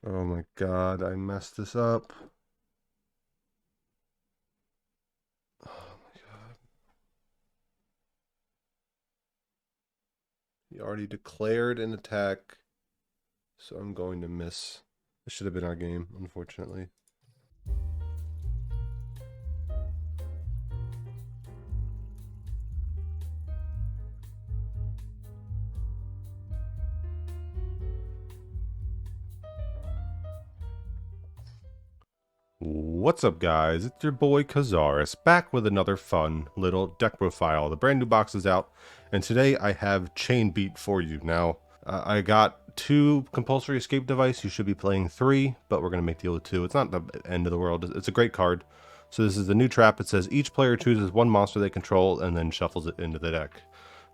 Oh my god, I messed this up. Oh my god. He already declared an attack, so I'm going to miss. This should have been our game, unfortunately. What's up, guys? It's your boy Kazaris, back with another fun little deck profile. The brand new box is out, and today I have Chain Beat for you. Now, I got 2 Compulsory Escape Device. You should be playing 3, but we're going to make deal with 2. It's not the end of the world. It's a great card. So this is the new trap. It says each player chooses 1 monster they control and then shuffles it into the deck.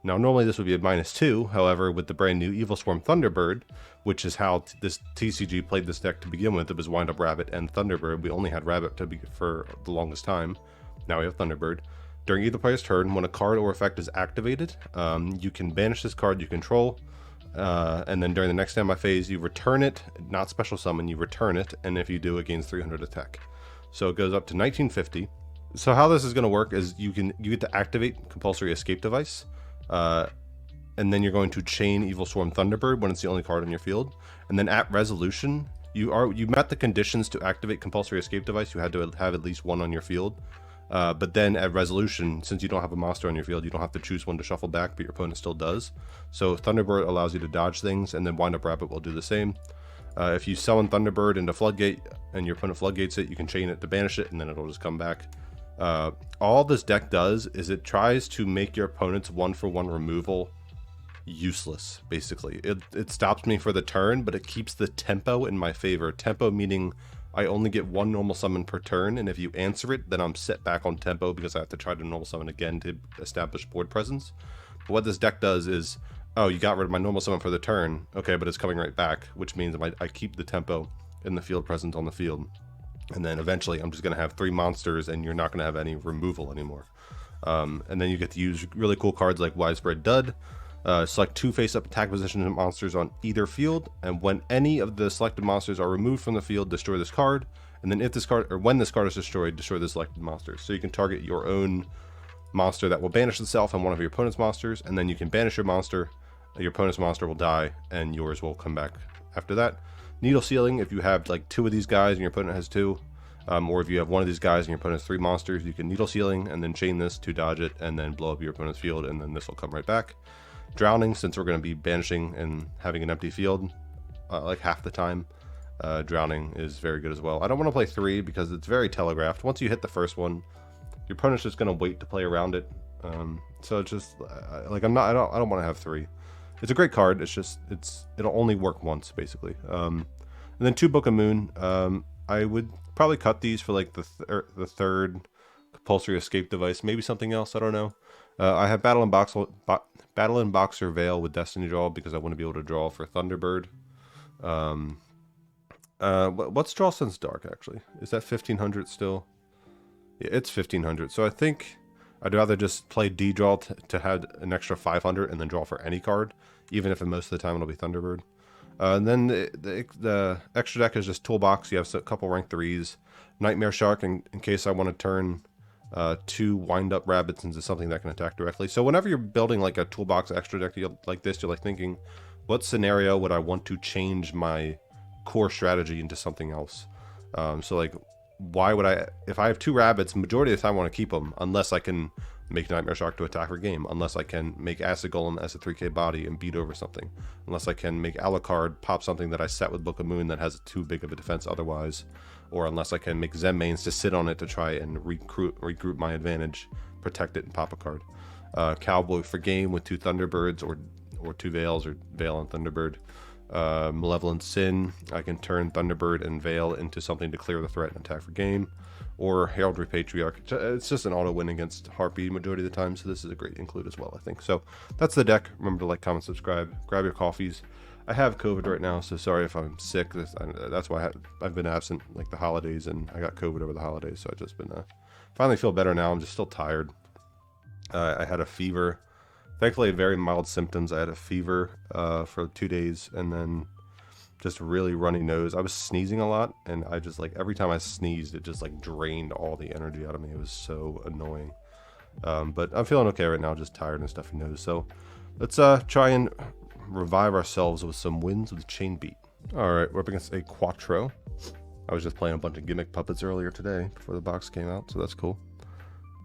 Now, normally this would be a -2, however, with the brand new Evilswarm Thunderbird, which is how this TCG played this deck to begin with. It was Wind Up Rabbit and Thunderbird. We only had Rabbit for the longest time. Now we have Thunderbird. During either player's turn, when a card or effect is activated, you can banish this card you control, and then during the next standby phase, you return it, not special summon, you return it, and if you do, it gains 300 attack. So it goes up to 1950. So how this is going to work is you get to activate Compulsory Escape Device, and then you're going to chain Evilswarm Thunderbird when it's the only card on your field. And then at resolution, you met the conditions to activate Compulsory Escape Device. You had to have at least 1 on your field. But then at resolution, since you don't have a monster on your field, you don't have to choose one to shuffle back, but your opponent still does. So Thunderbird allows you to dodge things, and then Wind Up Rabbit will do the same. If you summon Thunderbird into Floodgate and your opponent floodgates it, you can chain it to banish it, and then it'll just come back. All this deck does is it tries to make your opponent's 1-for-1 removal useless. Basically, it stops me for the turn, but it keeps the tempo in my favor. Tempo meaning I only get 1 normal summon per turn, and if you answer it, then I'm set back on tempo because I have to try to normal summon again to establish board presence. But what this deck does is, oh, you got rid of my normal summon for the turn, okay, but it's coming right back, which means I keep the tempo and the field presence on the field. And then eventually I'm just going to have 3 monsters and you're not going to have any removal anymore. And then you get to use really cool cards like Widespread Dud. Select 2 face-up attack position monsters on either field, and when any of the selected monsters are removed from the field, destroy this card. And then if this card, or when this card is destroyed, destroy the selected monsters. So you can target your own monster that will banish itself on one of your opponent's monsters, and then you can banish your monster. Your opponent's monster will die, and yours will come back after that. Needle Sealing, if you have like 2 of these guys and your opponent has 2, or if you have 1 of these guys and your opponent has 3 monsters, you can Needle Sealing and then chain this to dodge it and then blow up your opponent's field, and then this will come right back. Drowning, since we're going to be banishing and having an empty field like half the time, Drowning is very good as well. I don't want to play 3 because it's very telegraphed. Once you hit the first one, your opponent's just going to wait to play around it. So it's just like I don't want to have 3. It's a great card. It's just it'll only work once basically. And then 2 Book of Moon. I would probably cut these for like the third Compulsory Escape Device, maybe something else. I don't know. I have Battle and Boxer Veil with Destiny Draw because I want to be able to draw for Thunderbird. What's Draw Sense Dark actually? Is that 1500 still? Yeah, it's 1500. So I think I'd rather just play D-Draw to have an extra 500 and then draw for any card, even if most of the time it'll be Thunderbird. And then the extra deck is just Toolbox. You have a couple rank 3s. Nightmare Shark in case I want to turn 2 Wind Up Rabbits into something that can attack directly. So whenever you're building like a Toolbox extra deck like this, you're like thinking, what scenario would I want to change my core strategy into something else? So like, why would I, if I have 2 rabbits, majority of the time I want to keep them, unless I can make Nightmare Shark to attack for game, unless I can make Acid Golem as a 3k body and beat over something, unless I can make Alucard pop something that I set with Book of Moon that has too big of a defense otherwise, or unless I can make Zen mains to sit on it to try and regroup my advantage, protect it, and pop a card. Cowboy for game with 2 Thunderbirds or 2 Veils, or Veil and Thunderbird. Malevolent Sin, I can turn Thunderbird and Veil into something to clear the threat and attack for game. Or Heraldry Patriarch. It's just an auto win against Harpy majority of the time, so this is a great include as well, I think. So that's the deck. Remember to like, comment, subscribe, grab your coffees. I have COVID right now, so sorry if I'm sick. That's why I've been absent like the holidays, and I got COVID over the holidays, so I've just been finally feel better now. I'm just still tired. I had a fever. Thankfully, very mild symptoms. I had a fever for 2 days, and then just really runny nose. I was sneezing a lot, and I just like every time I sneezed, it just like drained all the energy out of me. It was so annoying. But I'm feeling okay right now, just tired and stuffy nose. So let's try and revive ourselves with some wins with Chain Beat. All right, we're up against a Quattro. I was just playing a bunch of Gimmick puppets earlier today before the box came out, so that's cool.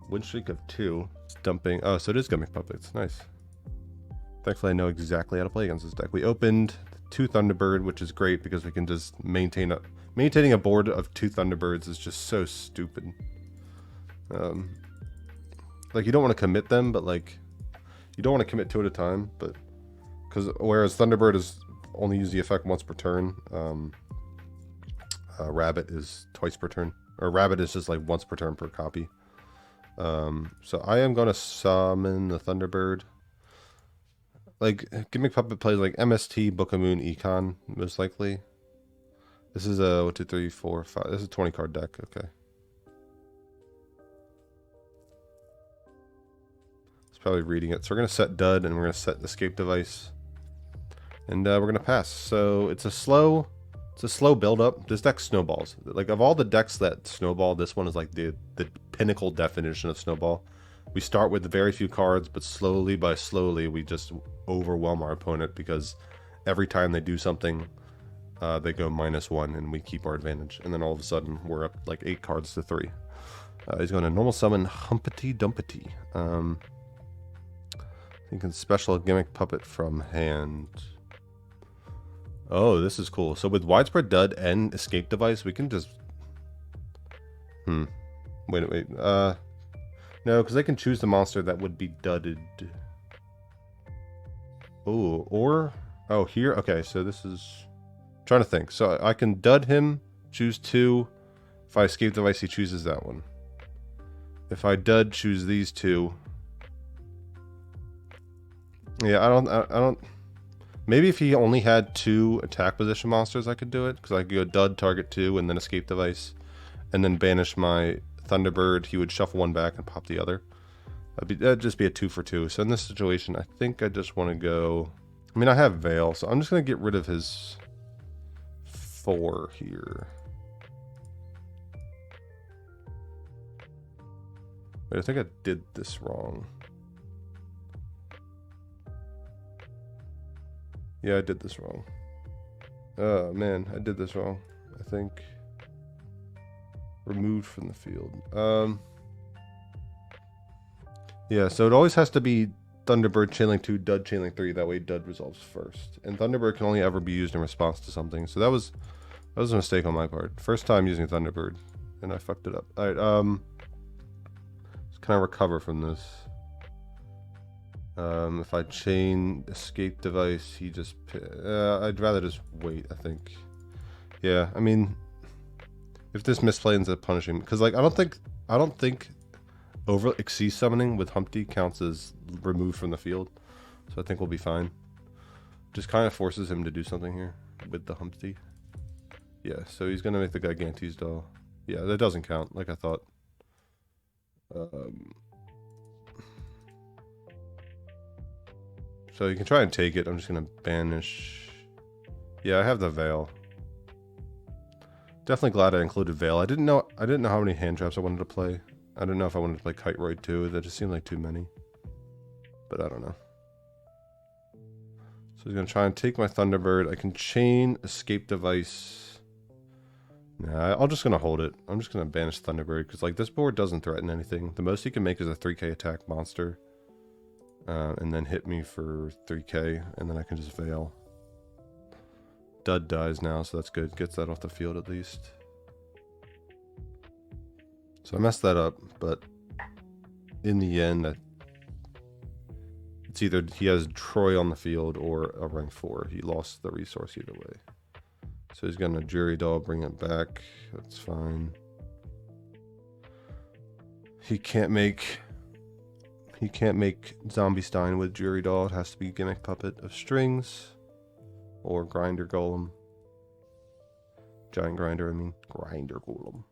Win streak of 2. It's dumping. Oh, so it is Gimmick puppets. Nice. Thankfully, I know exactly how to play against this deck. We opened 2 Thunderbird, which is great because we can just maintaining a board of 2 Thunderbirds is just so stupid. Like you don't want to commit them, but like you don't want to commit 2 at a time. But because whereas Thunderbird is only use the effect once per turn, Rabbit is twice per turn, or Rabbit is just like once per turn per copy. So I am gonna summon the Thunderbird. Like, Gimmick Puppet plays like MST, Book of Moon, Econ, most likely. This is a 1, 2, 3, 4, 5. This is a 20 card deck, okay. It's probably reading it. So we're going to set Dud, and we're going to set Escape Device. And we're going to pass. So it's a slow build up. This deck snowballs. Like, of all the decks that snowball, this one is like the pinnacle definition of snowball. We start with very few cards, but slowly by slowly, we just overwhelm our opponent because every time they do something, they go -1 and we keep our advantage. And then all of a sudden, we're up like 8 cards to 3. He's going to normal summon Humpty Dumpty. Thinking special Gimmick Puppet from hand. Oh, this is cool. So with Widespread Dud and Escape Device, we can just... Wait. No, because they can choose the monster that would be dudded. Oh, or... Oh, here? Okay, so this is... I'm trying to think. So I can dud him, choose 2. If I Escape Device, he chooses that one. If I dud, choose these 2. Yeah, I don't... Maybe if he only had 2 attack position monsters, I could do it. Because I could go dud, target 2, and then Escape Device. And then banish my Thunderbird. He would shuffle 1 back and pop the other. That'd just be a 2 for 2. So in this situation, I think I just want to go... I mean, I have Veil, so I'm just going to get rid of his 4 here. Wait, I think I did this wrong. Yeah, I did this wrong. Oh, man, I did this wrong. I think... Removed from the field. Yeah, so it always has to be Thunderbird Chainlink 2, Dud Chainlink 3. That way Dud resolves first. And Thunderbird can only ever be used in response to something. So that was a mistake on my part. First time using Thunderbird, and I fucked it up. Alright, can I recover from this? If I chain Escape Device, he just... I'd rather just wait, I think. Yeah, I mean... If this misplay ends up punishing, because like I don't think over Xyz summoning with Humpty counts as removed from the field, so I think we'll be fine. Just kind of forces him to do something here with the Humpty. Yeah, so he's gonna make the Gigantes doll. Yeah, that doesn't count like I thought. So you can try and take it. I'm just gonna banish. Yeah, I have the Veil. Definitely glad I included Veil. I didn't know how many hand traps I wanted to play. I didn't know if I wanted to play Kite Roid too. That just seemed like too many. But I don't know. So he's gonna try and take my Thunderbird. I can chain Escape Device. Nah, I'm just gonna hold it. I'm just gonna banish Thunderbird because like this board doesn't threaten anything. The most he can make is a 3k attack monster. And then hit me for 3k, and then I can just Veil. Dud dies now, so that's good. Gets that off the field at least. So I messed that up, but in the end, it's either he has Troy on the field or a rank 4. He lost the resource either way. So he's gonna Jury Doll, bring it back. That's fine. He can't make Zombie Stein with Jury Doll. It has to be Gimmick Puppet of Strings. Or Grinder Golem. Giant Grinder, I mean. Grinder Golem.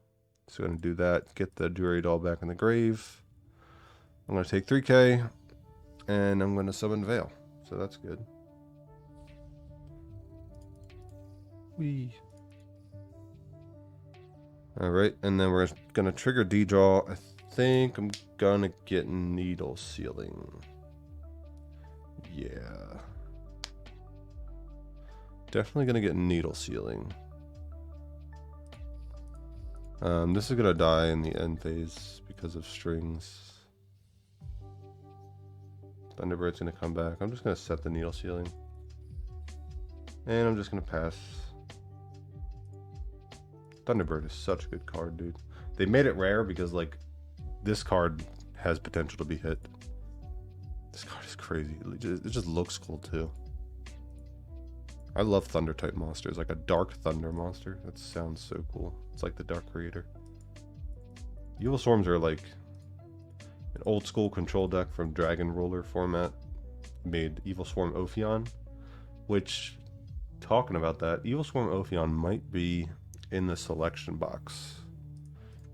So I'm going to do that. Get the Jury Doll back in the grave. I'm going to take 3k. And I'm going to summon Veil. So that's good. Whee. Alright, and then we're gonna trigger D-Draw. I think I'm gonna get Needle Sealing. Yeah. Definitely gonna get Needle Sealing. This is gonna die in the end phase because of strings. Thunderbird's gonna come back. I'm just gonna set the Needle Sealing. And I'm just gonna pass. Thunderbird is such a good card, dude. They made it rare because, like, this card has potential to be hit. This card is crazy. It just looks cool, too. I love Thunder-type monsters, like a Dark Thunder monster. That sounds so cool. It's like the Dark Creator. Evilswarms are like an old-school control deck from Dragon Ruler format. Made Evilswarm Ophion, which, talking about that, Evilswarm Ophion might be in the selection box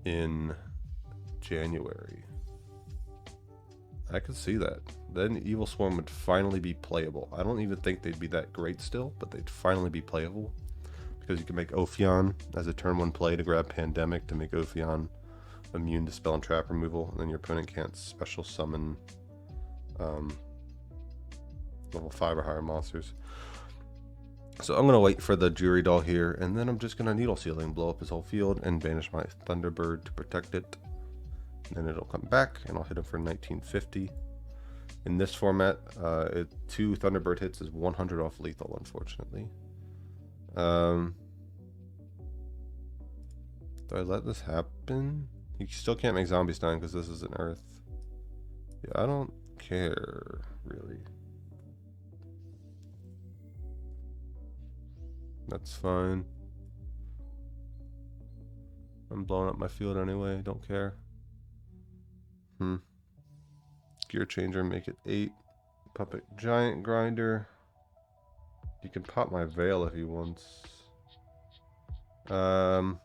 in January. I could see that. Then Evilswarm would finally be playable. I don't even think they'd be that great still, but they'd finally be playable. Because you can make Ophion as a turn 1 play to grab Pandemic to make Ophion immune to spell and trap removal, and then your opponent can't special summon level 5 or higher monsters. So I'm going to wait for the Jury Doll here, and then I'm just going to Needle Sealing, blow up his whole field, and banish my Thunderbird to protect it. And then it'll come back, and I'll hit him for 1950. In this format, 2 Thunderbird hits is 100 off lethal, unfortunately. Do I let this happen? You still can't make Zombie Stein because this is an Earth. Yeah, I don't care, really. That's fine. I'm blowing up my field anyway, don't care. Gear Changer, make it 8. Puppet Giant Grinder. You can pop my Veil if he wants. I'm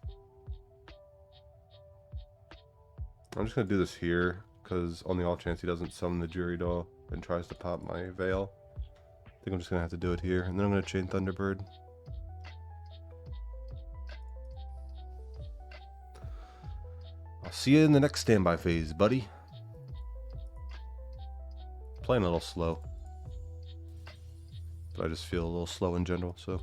just gonna do this here, because on the off chance he doesn't summon the Jury Doll and tries to pop my Veil. I think I'm just gonna have to do it here, and then I'm gonna chain Thunderbird. I'll see you in the next standby phase, buddy. Playing a little slow. But I just feel a little slow in general, so.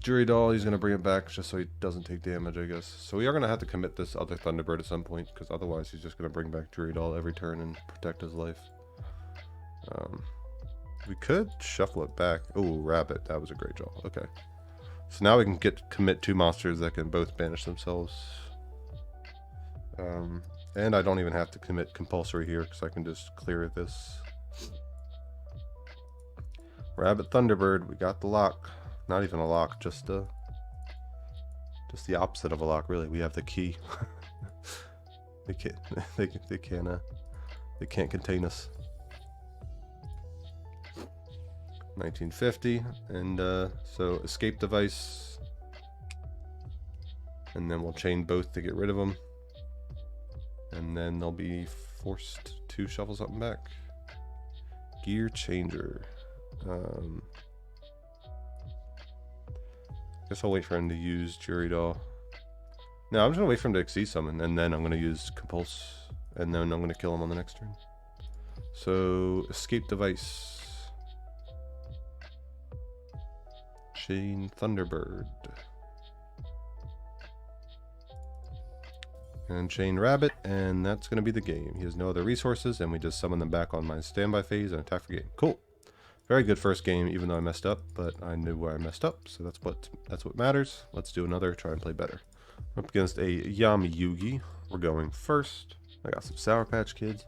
Jury Doll, he's going to bring it back just so he doesn't take damage, I guess. So we are going to have to commit this other Thunderbird at some point, because otherwise he's just going to bring back Jury Doll every turn and protect his life. We could shuffle it back. Oh, Rabbit, that was a great draw. Okay. So now we can commit 2 monsters that can both banish themselves. And I don't even have to commit Compulsory here, because I can just clear this. Rabbit Thunderbird, we got the lock. Not even a lock, just the opposite of a lock, really. We have the key. They can't contain us. 1950, and so escape device, and then we'll chain both to get rid of them, and then they'll be forced to shuffle something back. Gear Changer. Guess I'll wait for him to use Jury Doll. No, I'm just gonna wait for him to Xyz summon, and then I'm gonna use Compulse, and then I'm gonna kill him on the next turn. So escape device. Chain Thunderbird. And chain Rabbit, and that's going to be the game. He has no other resources, and we just summon them back on my standby phase and attack for game. Cool. Very good first game, even though I messed up, but I knew where I messed up, so that's what matters. Let's do another, try and play better. Up against a Yami Yugi. We're going first. I got some Sour Patch Kids.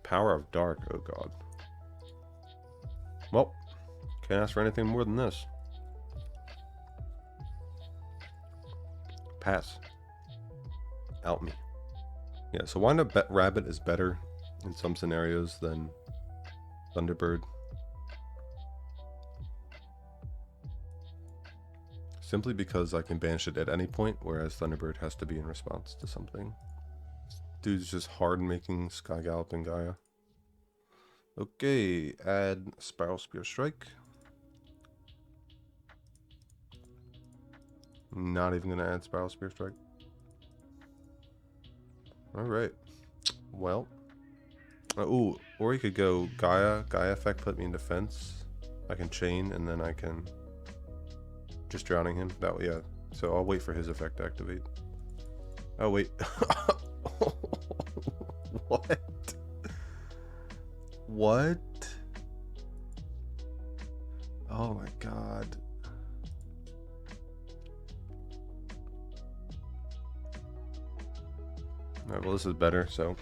Power of Dark, oh god. Well, can't ask for anything more than this. Pass. Out me. Yeah, so Wind Up Rabbit is better in some scenarios than Thunderbird. Simply because I can banish it at any point, whereas Thunderbird has to be in response to something. Dude's just hard making Sky Gallop and Gaia. Okay, add Spiral Spear Strike. Not even going to add Spiral Spear Strike. Alright. Well. Ooh, or you could go Gaia. Gaia effect put me in defense. I can chain and then I can just drowning him. That way, yeah. So I'll wait for his effect to activate. Oh, wait. What? What? Oh my god. Alright, well this is better, so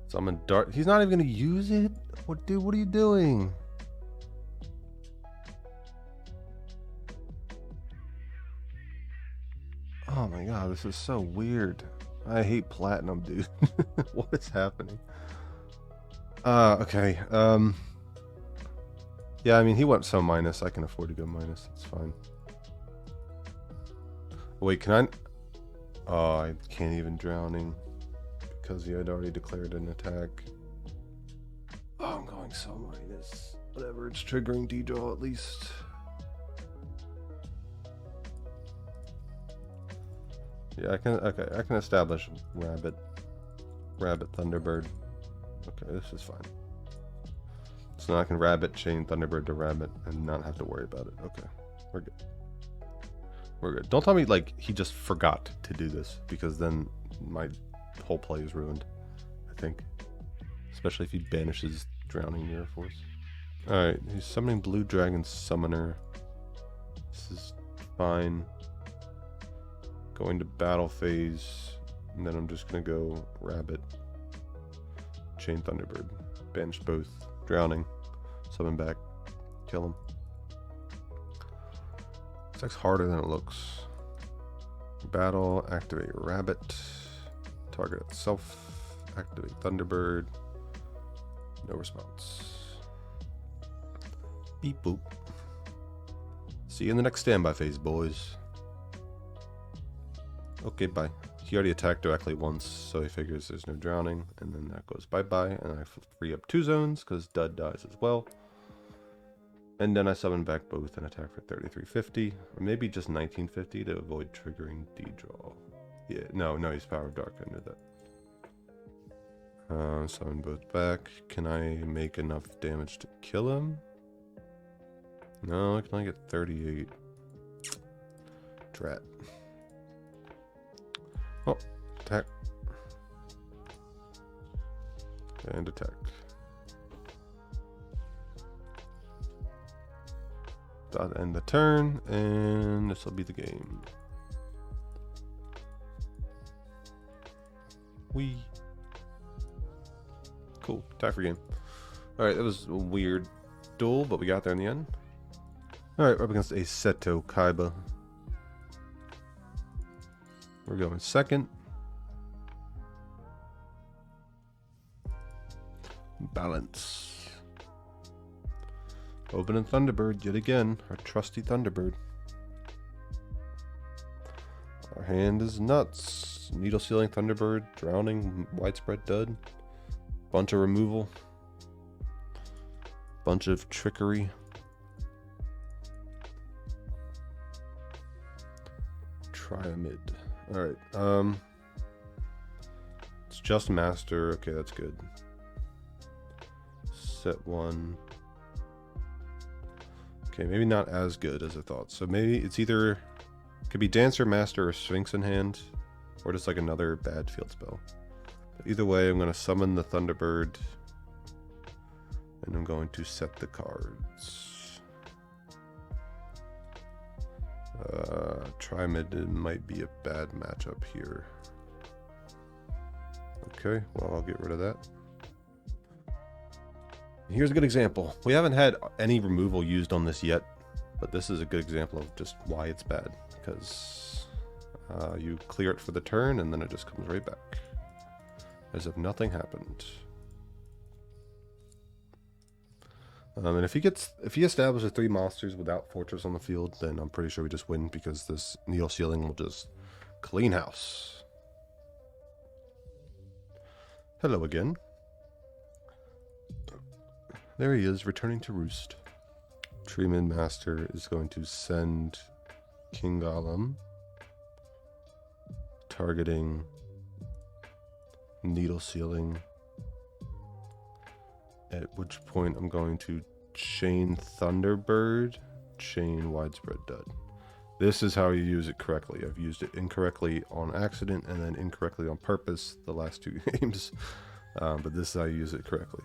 summon dart. He's not even gonna use it? What, dude, what are you doing? Oh my god, this is so weird. I hate platinum, dude. What is happening? Okay. Yeah, I mean, he went so minus. I can afford to go minus. It's fine. Wait, can I? Oh, I can't even drowning because he had already declared an attack. Oh, I'm going so minus. Whatever, it's triggering D-draw at least. Yeah, I can. Okay, I can establish Rabbit Thunderbird. Okay, this is fine. So now I can Rabbit chain Thunderbird to Rabbit and not have to worry about it. Okay, we're good. We're good. Don't tell me like he just forgot to do this, because then my whole play is ruined, I think. Especially if he banishes Drowning Mirror Force. Alright, he's summoning Blue Dragon Summoner. This is fine. Going to battle phase, and then I'm just gonna go Rabbit, chain Thunderbird, banish both, drowning, summon back, kill him. This deck's harder than it looks. Battle, activate Rabbit, target itself, activate Thunderbird, no response. Beep boop. See you in the next standby phase, boys. Okay, bye. He already attacked directly once, so he figures there's no drowning, and then that goes bye-bye, and I free up 2 zones, because Dud dies as well. And then I summon back both and attack for 3350, or maybe just 1950 to avoid triggering D-draw. Yeah, no, he's Power of Dark, I knew that. Summon both back. Can I make enough damage to kill him? No, I can only get 38. Drat. Oh, attack. And attack. Dot end the turn, and this will be the game. Wee. Cool, tie for game. Alright, that was a weird duel, but we got there in the end. Alright, we're up against a Seto Kaiba. We're going second. Balance. Opening Thunderbird yet again. Our trusty Thunderbird. Our hand is nuts. Needle Sealing Thunderbird. Drowning. Widespread Dud. Bunch of removal. Bunch of trickery. Triamid. Alright, it's just master. Okay, that's good. Set 1. Okay, maybe not as good as I thought. So maybe it's either, could be Dancer, Master, or Sphinx in hand, or just like another bad field spell. But either way, I'm going to summon the Thunderbird, and I'm going to set the cards. Trimid might be a bad matchup here. Okay, well, I'll get rid of that. Here's a good example. We haven't had any removal used on this yet, but this is a good example of just why it's bad. Because you clear it for the turn, and then it just comes right back. As if nothing happened. And if he establishes 3 monsters without Fortress on the field, then I'm pretty sure we just win, because this Needle Sealing will just clean house. Hello again. There he is, returning to roost. Treeman Master is going to send King Golem, targeting Needle Sealing, at which point I'm going to chain Thunderbird, chain Widespread Dud. This is how you use it correctly. I've used it incorrectly on accident and then incorrectly on purpose the last 2 games, but this is how you use it correctly.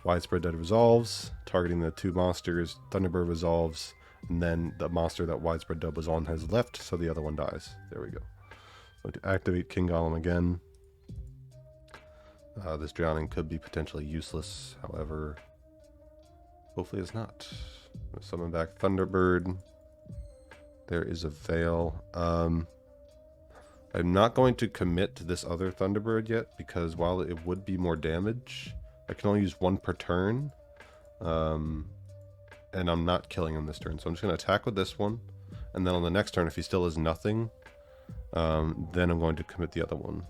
Widespread Dud resolves, targeting the 2 monsters, Thunderbird resolves, and then the monster that Widespread Dud was on has left, so the other one dies. There we go. I'm going to activate King Golem again. This drowning could be potentially useless, however, hopefully it's not. I'm going to summon back Thunderbird. There is a Veil. I'm not going to commit to this other Thunderbird yet, because while it would be more damage, I can only use 1 per turn. And I'm not killing him this turn, so I'm just going to attack with this one. And then on the next turn, if he still has nothing, then I'm going to commit the other one.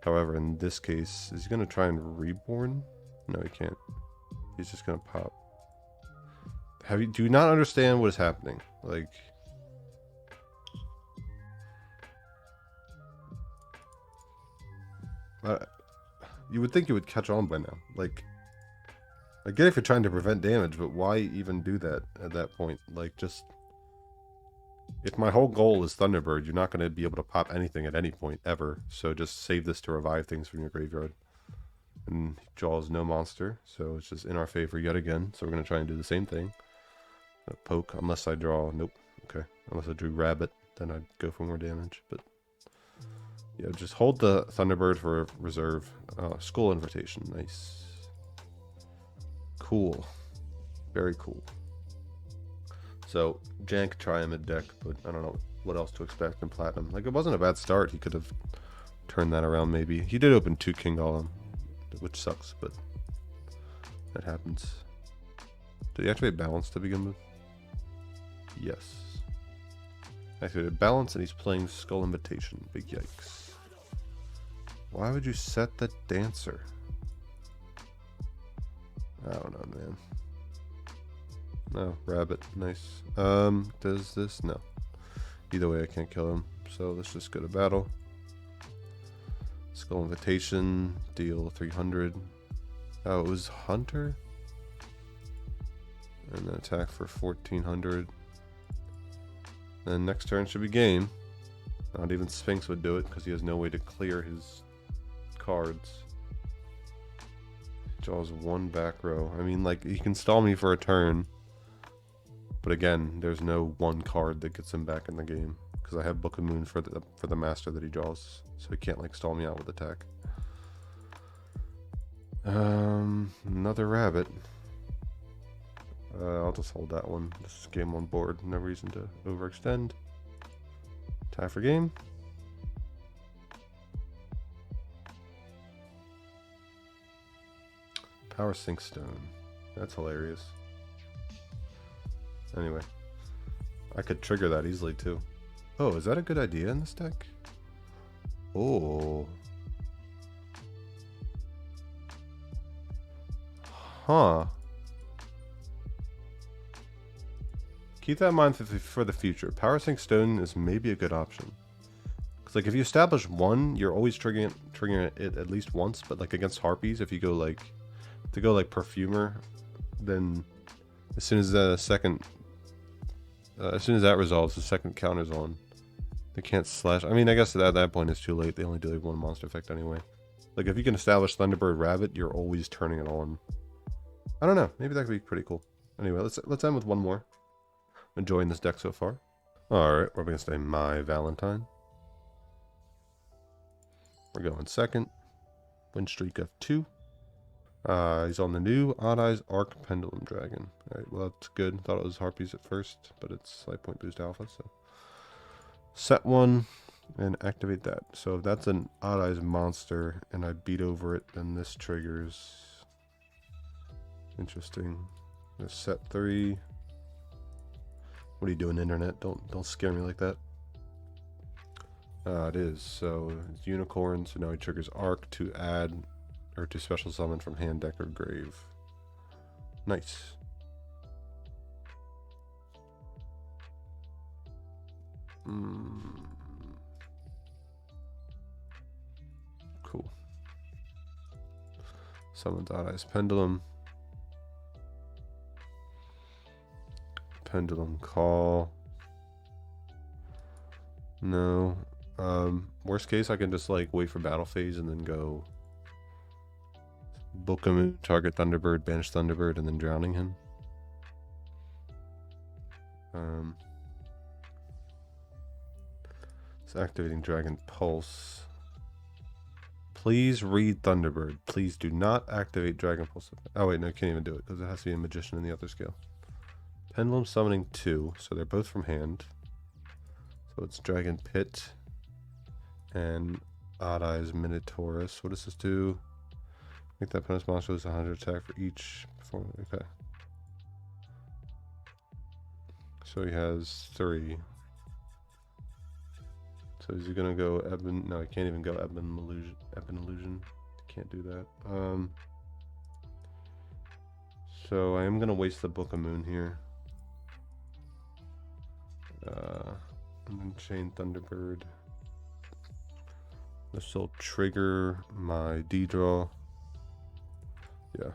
However, in this case, is he going to try and reborn? No, he can't. He's just going to pop. Do you not understand what is happening? Like... you would think you would catch on by now. Like, I get if you're trying to prevent damage, but why even do that at that point? Like, just... if my whole goal is Thunderbird, you're not going to be able to pop anything at any point, ever. So just save this to revive things from your graveyard. And he draws no monster, so it's just in our favor yet again. So we're going to try and do the same thing. Poke, unless I draw... nope. Okay. Unless I drew Rabbit, then I'd go for more damage, but... yeah, just hold the Thunderbird for reserve. Skull Invitation, nice. Cool. Very cool. So, jank Triamid deck, but I don't know what else to expect in Platinum. Like, it wasn't a bad start. He could have turned that around maybe. He did open 2 King Golem, which sucks, but that happens. Did he activate Balance to begin with? Yes. Activated Balance, and he's playing Skull Invitation. Big yikes. Why would you set the Dancer? I don't know, man. No, Rabbit. Nice. Does this? No. Either way, I can't kill him. So let's just go to battle. Skull Invitation. Deal 300. Oh, it was Hunter? And then attack for 1400. Then next turn should be game. Not even Sphinx would do it because he has no way to clear his cards. Draws 1 back row. I mean, like, he can stall me for a turn. But again, there's no 1 card that gets him back in the game. Because I have Book of Moon for the master that he draws. So he can't, like, stall me out with attack. Another Rabbit. I'll just hold that one. This is game on board. No reason to overextend. Tie for game. Power Sink Stone. That's hilarious. Anyway. I could trigger that easily too. Oh, is that a good idea in this deck? Oh. Huh. Keep that in mind for the future. Power Sink Stone is maybe a good option. Because, like, if you establish 1, you're always triggering it at least once. But, like, against Harpies, if you go, like, Perfumer, then as soon as the second... as soon as that resolves, the second counter's on. They can't slash... I mean, I guess at that point it's too late. They only do, like, 1 monster effect anyway. Like, if you can establish Thunderbird Rabbit, you're always turning it on. I don't know. Maybe that could be pretty cool. Anyway, let's end with 1 more. I'm enjoying this deck so far. Alright, we're going to stay My Valentine. We're going second. Win streak of 2. He's on the new Odd Eyes Arc Pendulum Dragon. Alright, well, that's good. Thought it was Harpies at first, but it's Light Point Boost Alpha, so. Set 1 and activate that. So if that's an Odd Eyes monster and I beat over it, then this triggers. Interesting. Let's set 3. What are you doing, internet? Don't scare me like that. It is. So it's Unicorn, so now he triggers Arc to add or to special summon from hand, deck, or grave. Nice. Cool. Summons Odd Eyes Pendulum. Pendulum Call. No. Worst case, I can just like wait for battle phase and then go book him, target Thunderbird, banish Thunderbird, and then drowning him. It's activating Dragon Pulse. Please read Thunderbird. Please do not activate Dragon Pulse. Oh wait, no, I can't even do it because it has to be a Magician in the other scale. Pendulum summoning 2, so they're both from hand. So it's Dragon Pit and Odd Eyes Minotaurus. What does this do? Make that opponent's monster lose 100 attack for each performance. Okay. So he has 3. So is he gonna go Ebon? No, he can't even go Ebon Illusion. Ebon Illusion. Can't do that. So I am gonna waste the Book of Moon here. And then chain Thunderbird. This will trigger my D-draw. Yeah.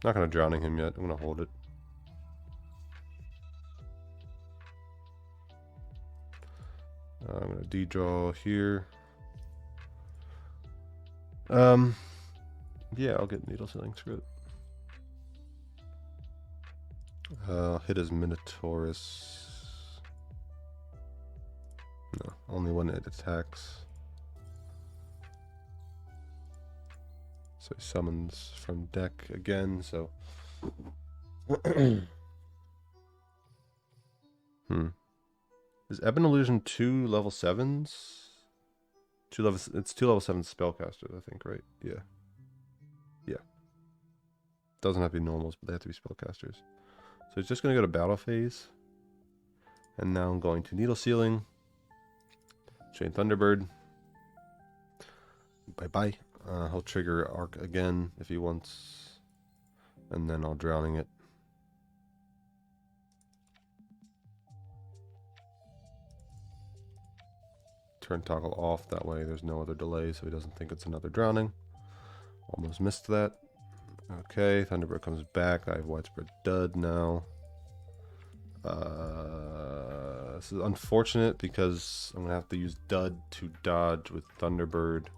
Not gonna drowning him yet. I'm gonna hold it. I'm gonna D-draw here. Yeah, I'll get Needle Sealing. Screw it. I'll hit his Minotaurus. No, only when it attacks. So he summons from deck again, so... Is Ebon Illusion 2 level 7s? It's 2 level 7 spellcasters, I think, right? Yeah. Yeah. Doesn't have to be normals, but they have to be spellcasters. So he's just going to go to battle phase. And now I'm going to Needle Sealing. Chain Thunderbird. Bye-bye. He'll trigger Arc again if he wants. And then I'll drowning it. Turn toggle off, that way there's no other delay so he doesn't think it's another drowning. Almost missed that. Okay, Thunderbird comes back. I have Widespread Dud now. This is unfortunate because I'm gonna have to use Dud to dodge with Thunderbird.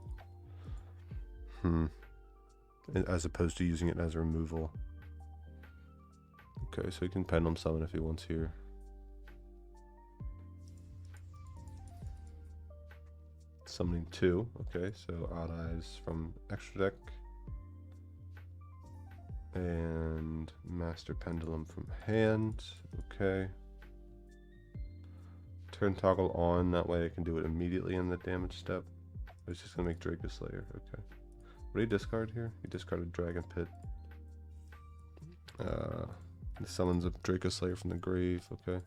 As opposed to using it as removal. Okay, so he can Pendulum Summon if he wants here. Summoning 2. Okay, so Odd Eyes from extra deck. And Master Pendulum from hand. Okay. Turn toggle on, that way I can do it immediately in the damage step. I was just gonna make Draco Slayer. Okay. What did he discard here? He discarded Dragon Pit. He summons a Draco Slayer from the grave. Okay.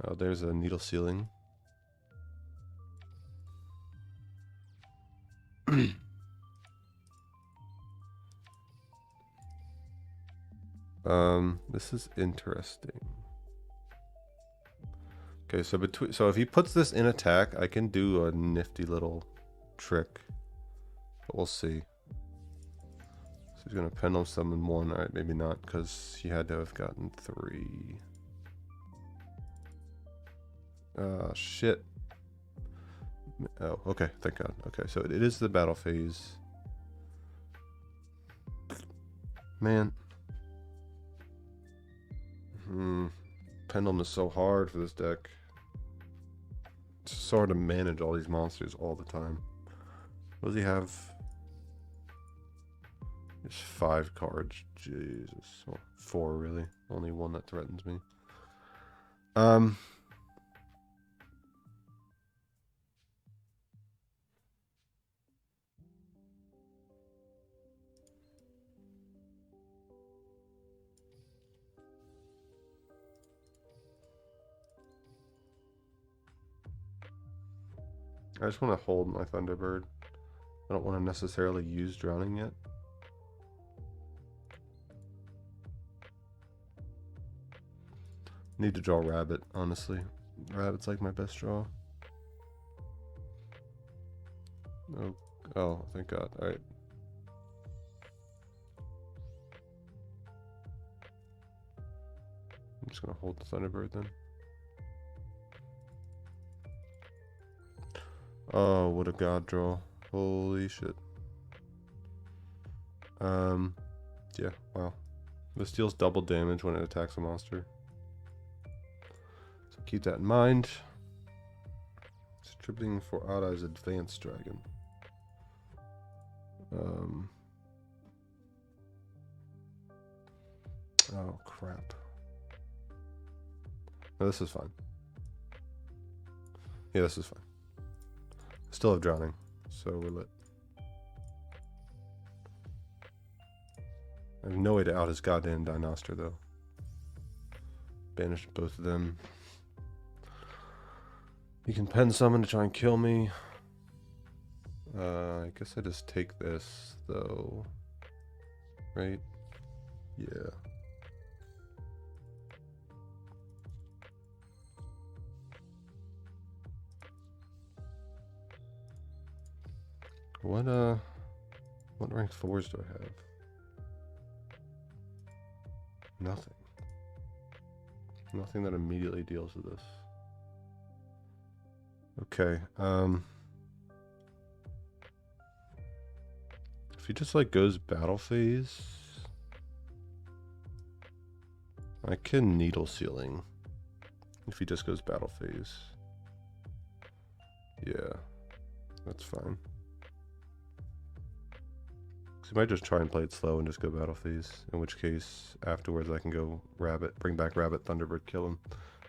Oh, there's a Needle Sealing. This is interesting. Okay, so if he puts this in attack, I can do a nifty little trick. But we'll see. So he's gonna Pendulum Summon 1. Alright, maybe not, because he had to have gotten 3. Shit. Oh, okay, thank God. Okay, so it is the battle phase. Man. Pendulum is so hard for this deck. It's so hard to manage all these monsters all the time. What does he have? There's 5 cards. Jesus. Well, 4 really. Only one that threatens me. I just want to hold my Thunderbird. I don't want to necessarily use drowning yet. Need to draw Rabbit, honestly. Rabbit's like my best draw. Oh, thank God. Alright. I'm just gonna hold the Thunderbird then. Oh, what a god draw. Holy shit. Yeah, wow. This deals double damage when it attacks a monster. So keep that in mind. Stripping for Odd-Eye's Advanced Dragon. Oh, crap. No, this is fine. Yeah, this is fine. Still have Drowning, so we're lit. I have no way to out his goddamn Dinoster, though. Banish both of them. He can pen summon to try and kill me. I guess I just take this, though. Right? Yeah. What rank 4s do I have? Nothing. Nothing that immediately deals with this. Okay, if he just like goes battle phase, I can Needle Sealing if he just goes battle phase. Yeah, that's fine. So I might just try and play it slow and just go battle phase, in which case afterwards I can go Rabbit, bring back Rabbit, Thunderbird, kill him.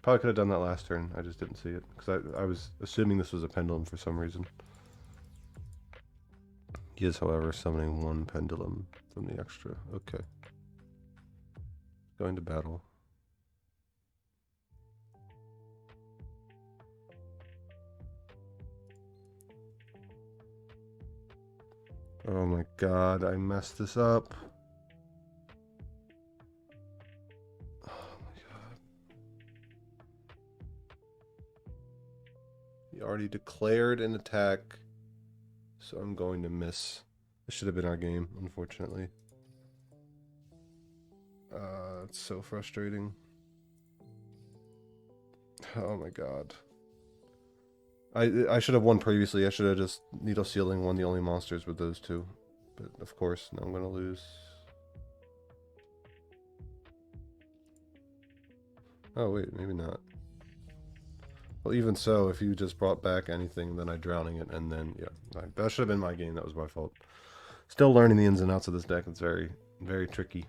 Probably could have done that last turn, I just didn't see it, because I was assuming this was a Pendulum for some reason. He is, however, summoning one Pendulum from the extra. Okay. Going to battle. Oh my God, I messed this up. Oh my God. He already declared an attack, so I'm going to miss. This should have been our game, unfortunately. It's so frustrating. Oh my God. I should have won previously. I should have just Needle Sealing won the only monsters with those two. But of course, now I'm going to lose. Oh wait, maybe not. Well, even so, if you just brought back anything, then I Drowning it, and then, yeah. That should have been my game. That was my fault. Still learning the ins and outs of this deck. It's very, very tricky.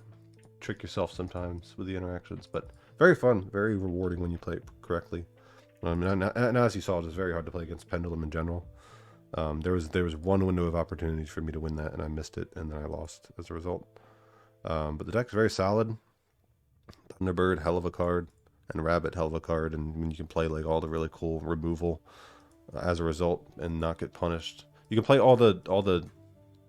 Trick yourself sometimes with the interactions, but very fun, very rewarding when you play it correctly. And as you saw, it was very hard to play against Pendulum in general. There was one window of opportunity for me to win that, and I missed it, and then I lost as a result. But the deck's very solid. Thunderbird, hell of a card, and Rabbit, hell of a card, and when you can play like all the really cool removal as a result and not get punished. You can play all the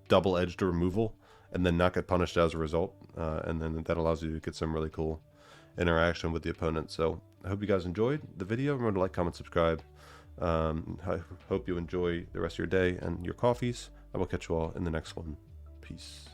double-edged removal and then not get punished as a result, and then that allows you to get some really cool interaction with the opponent. So I hope you guys enjoyed the video. Remember to like, comment, subscribe. I hope you enjoy the rest of your day and your coffees. I will catch you all in the next one. Peace.